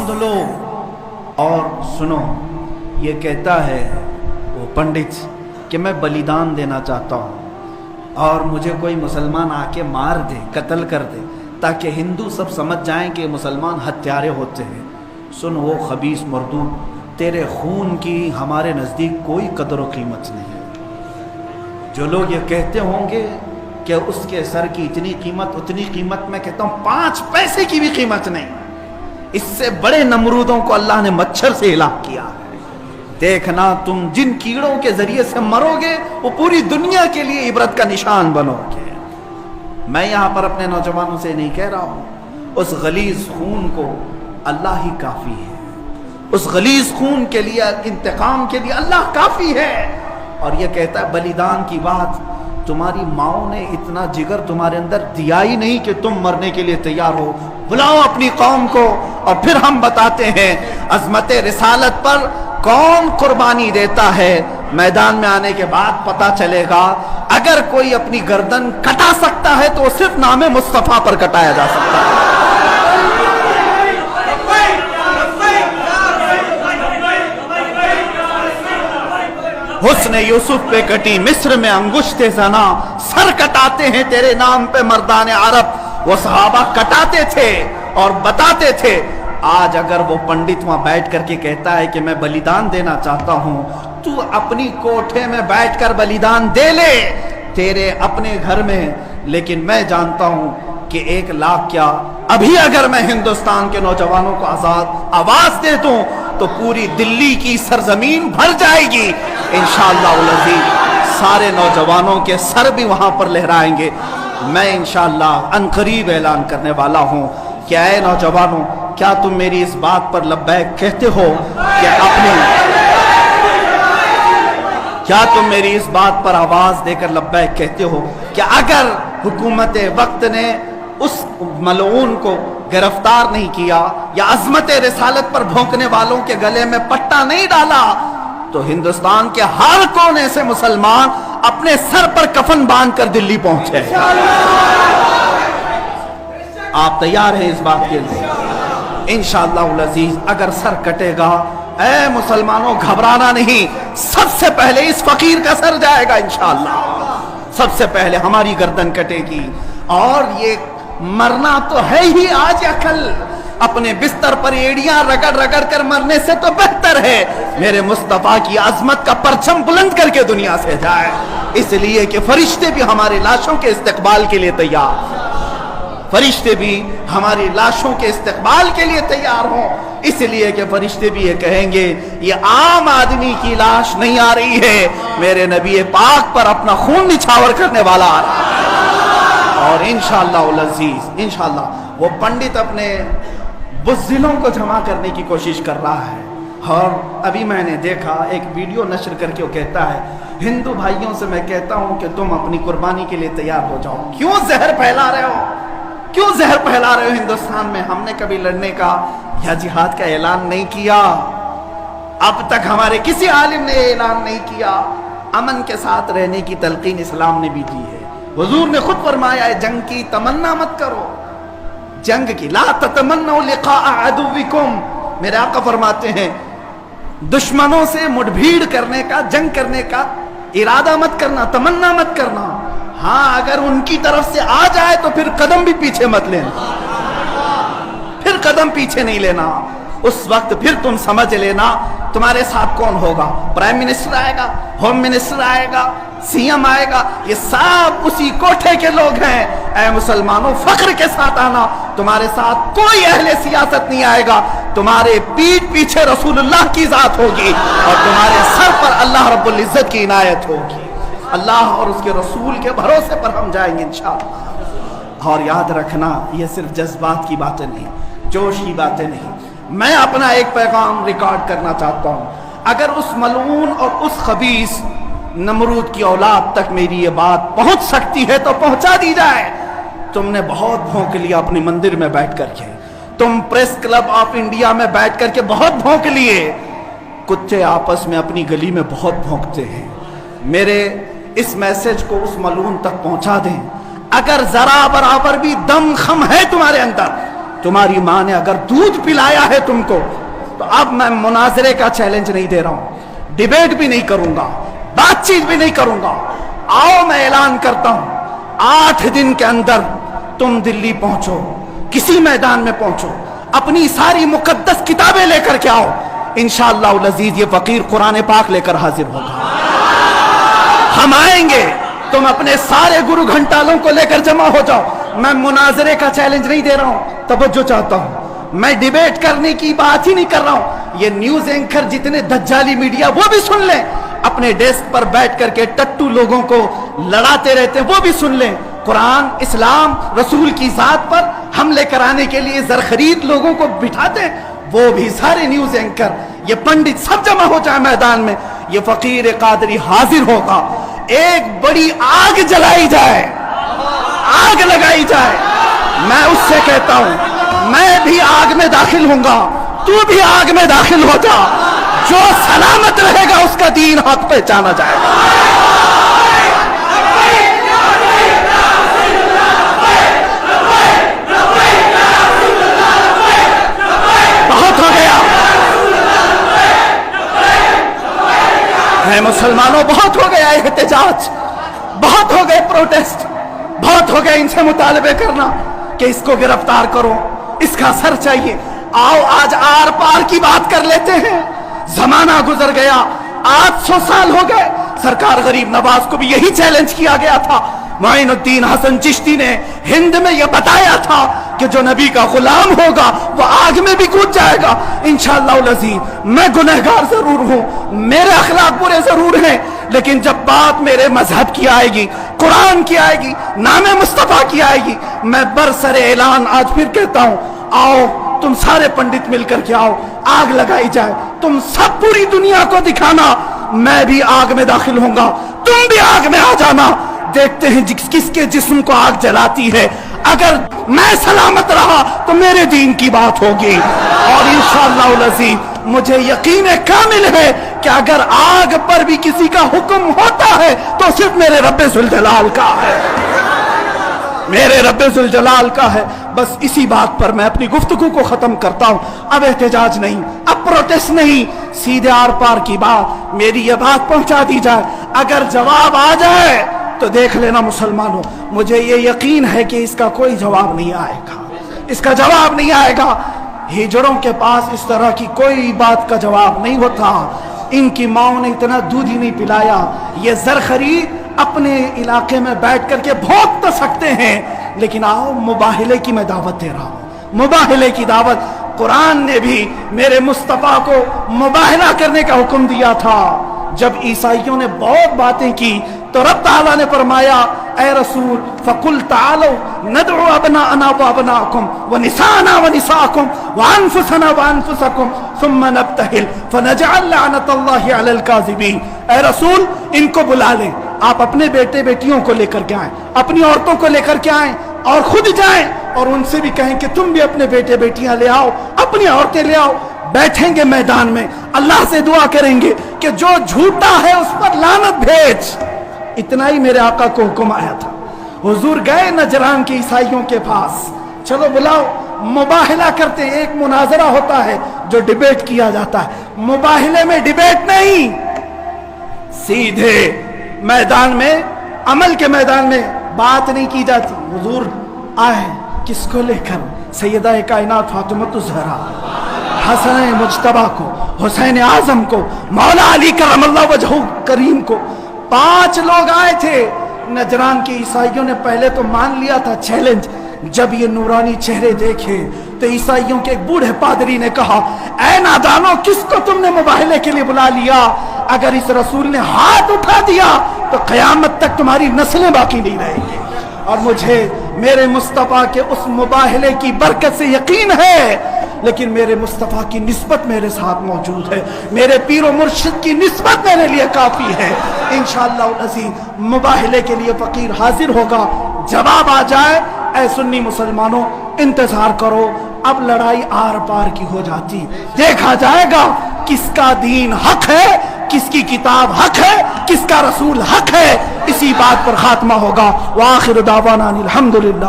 बांध लो और सुनो। ये कहता है वो पंडित कि मैं बलिदान देना चाहता हूँ और मुझे कोई मुसलमान आके मार दे, कत्ल कर दे, ताकि हिंदू सब समझ जाएं कि मुसलमान हत्यारे होते हैं। सुन वो खबीस मर्दूद, तेरे खून की हमारे नज़दीक कोई कदर व कीमत नहीं है। जो लोग ये कहते होंगे कि उसके सर की इतनी कीमत, उतनी कीमत, मैं कहता हूँ 5 पैसे की भी कीमत नहीं। इससे बड़े नमरूदों को अल्लाह ने मच्छर से हिलाक किया। देखना तुम जिन कीड़ों के जरिए से मरोगे वो पूरी दुनिया के लिए इबरत का निशान बनोगे। मैं यहाँ पर अपने नौजवानों से नहीं कह रहा हूँ, उस गलीज खून को अल्लाह ही काफ़ी है। उस गलीज खून के लिए, इंतकाम के लिए अल्लाह काफ़ी है। और ये कहता है बलिदान की बात, तुम्हारी माओ ने इतना जिगर तुम्हारे अंदर दिया ही नहीं कि तुम मरने के लिए तैयार हो। बुलाओ अपनी कौम को और फिर हम बताते हैं अजमत रिसालत पर कौन कुर्बानी देता है। मैदान में आने के बाद पता चलेगा। अगर कोई अपनी गर्दन कटा सकता है तो सिर्फ नामे मुस्तफा पर कटाया जा सकता है। हुस्न यूसुफ पे कटी मिस्र में अंगुश्ते ज़ना, सर कटाते हैं तेरे नाम पे मर्दाने अरब। वो सहाबा कटाते थे और बताते थे। आज अगर वो पंडित वहां बैठ करके कहता है कि मैं बलिदान देना चाहता हूं, तू अपनी कोठे में बैठकर बलिदान दे ले, तेरे अपने घर में। लेकिन मैं जानता हूं कि 1 लाख क्या, अभी अगर मैं हिंदुस्तान के नौजवानों को आवाज दे दूं तो पूरी दिल्ली की सरजमीन भर जाएगी इंशाअल्लाह उल अज़ीज़। सारे नौजवानों के सर भी वहां पर लहराएंगे। मैं इंशाअल्लाह अनकरीब ऐलान करने वाला हूं। क्या है नौजवानों, क्या तुम मेरी इस बात पर लब्बैक कहते हो कि क्या तुम मेरी इस बात पर आवाज देकर लब्बैक कहते हो कि अगर हुकूमत वक्त ने उस मलऊन को गिरफ्तार नहीं किया या अजमत रिसालत पर भौंकने वालों के गले में पट्टा नहीं डाला तो हिंदुस्तान के हर कोने से मुसलमान अपने सर पर कफन बांधकर दिल्ली पहुंचे। आप तैयार हैं इस बात के लिए? इंशाअल्लाह उल अज़ीज़ अगर सर कटेगा, ऐ मुसलमानों घबराना नहीं, सबसे पहले इस फकीर का सर जाएगा इंशाअल्लाह। सबसे पहले हमारी गर्दन कटेगी। और ये मरना तो है ही आज या कल। अपने बिस्तर पर एड़ियां रगड़ रगड़ कर मरने से तो बेहतर है मेरे मुस्तफा की अजमत का परचम बुलंद करके दुनिया से जाए। इसलिए कि फरिश्ते भी हमारी लाशों के इस्तकबाल के लिए तैयार, फरिश्ते भी हमारी लाशों के इस्तकबाल के लिए तैयार हों। इसलिए कि फरिश्ते भी ये कहेंगे ये आम आदमी की लाश नहीं आ रही है, मेरे नबी पाक पर अपना खून निछावर करने वाला आ रहा है। और इंशाअल्लाह उल अज़ीज़ इंशाअल्लाह वो पंडित अपने बुज़दिलों को जमा करने की कोशिश कर रहा है। और अभी मैंने देखा एक वीडियो नशर करके वो कहता है हिंदू भाइयों से मैं कहता हूं कि तुम अपनी कुर्बानी के लिए तैयार हो जाओ। क्यों जहर फैला रहे हो, क्यों जहर फैला रहे हो हिंदुस्तान में? हमने कभी लड़ने का या जिहाद का ऐलान नहीं किया। अब तक हमारे किसी आलिम ने ऐलान नहीं किया। अमन के साथ रहने की तलकीन इस्लाम ने भी दी है। हुजूर ने खुद फरमाया है जंग की तमन्ना मत करो, जंग की ला ततमन्नू लिक़ा अदुविकुम। मेरे आका फरमाते हैं दुश्मनों से मुठभीड़ करने का, जंग करने का इरादा मत करना, तमन्ना मत करना। हाँ अगर उनकी तरफ से आ जाए तो फिर कदम भी पीछे मत लेना, फिर कदम पीछे नहीं लेना। उस वक्त फिर तुम समझ लेना तुम्हारे साथ कौन होगा। प्राइम मिनिस्टर आएगा, होम मिनिस्टर आएगा, सीएम आएगा, ये सब उसी कोठे के लोग हैं। ऐ मुसलमानों फख्र के साथ आना, तुम्हारे साथ कोई अहले सियासत नहीं आएगा। तुम्हारे पीठ पीछे रसूलुल्लाह की जात होगी और तुम्हारे सर पर अल्लाह रब्बुल इज्जत की इनायत होगी। अल्लाह और उसके रसूल के भरोसे पर हम जाएंगे इंशाअल्लाह। और याद रखना ये सिर्फ जज्बात की बातें नहीं, जोश की बातें नहीं। मैं अपना एक पैगाम रिकॉर्ड करना चाहता हूं। अगर उस मलऊन और उस खबीस नमरूद की औलाद तक मेरी ये बात पहुंच सकती है तो पहुंचा दी जाए। तुमने बहुत भौंक लिया अपने मंदिर में बैठ करके, तुम प्रेस क्लब ऑफ इंडिया में बैठ करके बहुत भौंक लिए। कुत्ते आपस में अपनी गली में बहुत भौंकते हैं। मेरे इस मैसेज को उस मलून तक पहुंचा दें। अगर जरा बराबर भी दम खम है तुम्हारे अंदर तुम्हारी माँ ने अगर दूध पिलाया है तुमको, तो अब मैं मुनाजरे का चैलेंज नहीं दे रहा हूं, डिबेट भी नहीं करूंगा, बातचीत भी नहीं करूंगा। आओ मैं ऐलान करता हूं, 8 दिन के अंदर तुम दिल्ली पहुंचो, किसी मैदान में पहुंचो, अपनी सारी मुकद्दस किताबें लेकर के आओ। इंशाअल्लाह अज़ीज ये फकीर कुरान पाक लेकर हाजिर होगा। हम आएंगे, तुम अपने सारे गुरु घंटालों को लेकर जमा हो जाओ। मैं मुनाजरे का चैलेंज नहीं दे रहा हूं, तवज्जो चाहता हूं। मैं डिबेट करने की बात ही नहीं कर रहा हूं। ये न्यूज एंकर जितने दज्जाली मीडिया वो भी सुन लें, अपने डेस्क पर बैठ करके टट्टू लोगों को लड़ाते रहते हैं वो भी सुन लें। कुरान, इस्लाम, रसूल की जात पर हमले कराने के लिए जरखरीद लोगों को बिठाते हैं, वो भी सारे न्यूज एंकर, ये पंडित सब जमा हो जाए मैदान में। ये फकीर कादरी हाजिर होगा, एक बड़ी आग जलाई जाए, आग लगाई जाए। मैं उससे कहता हूं, मैं भी आग में दाखिल होऊंगा, तू भी आग में दाखिल हो जा। जो सलामत रहेगा उसका दीन हक पहचाना जाएगा। बहुत हो गया है मुसलमानों, बहुत हो गया एहतजाज, बहुत हो गए प्रोटेस्ट, बहुत हो गए इनसे मुतालबे करना कि इसको गिरफ्तार करो, इसका सर चाहिए। आओ आज आर पार की बात कर लेते हैं। जमाना गुजर गया, 800 साल हो गए। सरकार गरीब नवाज को भी यही चैलेंज किया गया था। मोइनुद्दीन हसन चिश्ती ने हिंद में यह बताया था कि जो नबी का गुलाम होगा वो आग में भी कूद जाएगा। इंशाअल्लाह अज़ीज़ मैं गुनहगार जरूर हूं, मेरे अखलाक बुरे जरूर हैं, लेकिन जब बात मेरे मजहब की आएगी, कुरान की आएगी, नामे मुस्तफा की आएगी, मैं बरसरे ऐलान आज फिर कहता हूं, आओ तुम सारे पंडित मिलकर के आओ, आग लगाई जाए। तुम सब पूरी दुनिया को दिखाना, मैं भी आग में दाखिल होऊंगा, तुम भी आग में आ जाना। देखते हैं किसके जिस्म को आग जलाती है। अगर मैं सलामत रहा तो मेरे दीन की बात होगी, और इंशाअल्लाह अज़ीज़ मुझे यकीन कामिल है कि अगर आग पर भी किसी का हुक्म होता है तो सिर्फ मेरे रब्बे ज़ुल जलाल का है, मेरे रब्बे ज़ुल जलाल का है। बस इसी बात पर मैं अपनी गुफ्तगू को खत्म करता हूं। अब एहतजाज नहीं, अब प्रोटेस्ट नहीं, सीधे आर पार की बात, मेरी ये बात पहुंचा दी जाए। अगर जवाब आ जाए तो देख लेना मुसलमानों, मुझे ये यकीन है कि इसका कोई जवाब नहीं आएगा, इसका जवाब नहीं आएगा। हिजड़ों के पास इस तरह की कोई बात का जवाब नहीं होता। इनकी माओ ने इतना दूध ही नहीं पिलाया। ये ज़रख़री अपने इलाके में बैठ करके भोग तो सकते हैं, लेकिन आओ मुबाहिले की मैं दावत दे रहा हूं, मुबाहिले की दावत। कुरान ने भी मेरे मुस्तफ़ा को मुबाहिला करने का हुक्म दिया था। जब ईसाइयों ने बहुत बातें की तो रब ताला ने फरमाया, ऐ रसूल फकुल तालो नदउ अबनाअना व अबनाकुम व निसाना व निसाकुम व अनफुसना व अनफुसकुम सुम्मा नब्तहिल फनजअल लअनतल्लाहि अलल काज़िबीन। ऐ रसूल इनको बुला लें, आप अपने बेटे बेटियों को लेकर के आएं, अपनी औरतों को लेकर के आएं और खुद जाएं और उनसे भी कहें कि तुम भी अपने बेटे बेटियां ले आओ, अपनी औरतें ले आओ। बैठेंगे मैदान में, अल्लाह से दुआ करेंगे कि जो झूठा है उस पर लानत भेज। इतना ही मेरे आका को हुक्म आया था। हुजूर गए नजरान के ईसाइयों के पास, चलो बुलाओ, मुबाहिला करते। एक मुनाजरा होता है जो डिबेट किया जाता है, मुबाहिले में डिबेट नहीं, सीधे मैदान में, अमल के मैदान में बात नहीं की जाती। हुजूर आए किसको लेकर? सैयदा कायनात फातिमा ज़हरा, हसन मुज्तबा को, हुसैन आजम को, मौला अली करमल्लाहु वजहू करीम को। 5 लोग आए थे। नजरान के ईसाइयों ने पहले तो मान लिया था चैलेंज। जब ये नूरानी चेहरे देखे तो ईसाइयों के एक बूढ़े पादरी ने कहा, ऐ नादानो, किसको तुमने मुबाहिले के लिए बुला लिया? अगर इस रसूल ने हाथ उठा दिया तो कयामत तक तुम्हारी नस्लें बाकी नहीं रहेंगी। और मुझे मेरे मुस्तफ़ा के उस मुबाहिले की बरकत से यकीन है, लेकिन मेरे मुस्तफ़ा की निस्बत मेरे साथ मौजूद है, मेरे पीर व मुर्शिद की निस्बत मेरे लिए काफ़ी है। इंशाअल्लाह अज़ीज़ मुबाहिले के लिए फ़कीर हाजिर होगा। जवाब आ जाए, ऐ सुन्नी मुसलमानों इंतज़ार करो, अब लड़ाई आर पार की हो जाती, देखा जाएगा किसका दीन हक है, किसकी किताब हक है, किसका रसूल हक है। इसी बात पर खात्मा होगा। व आखिर दावाना अनिल हम्दुलिल्लाह।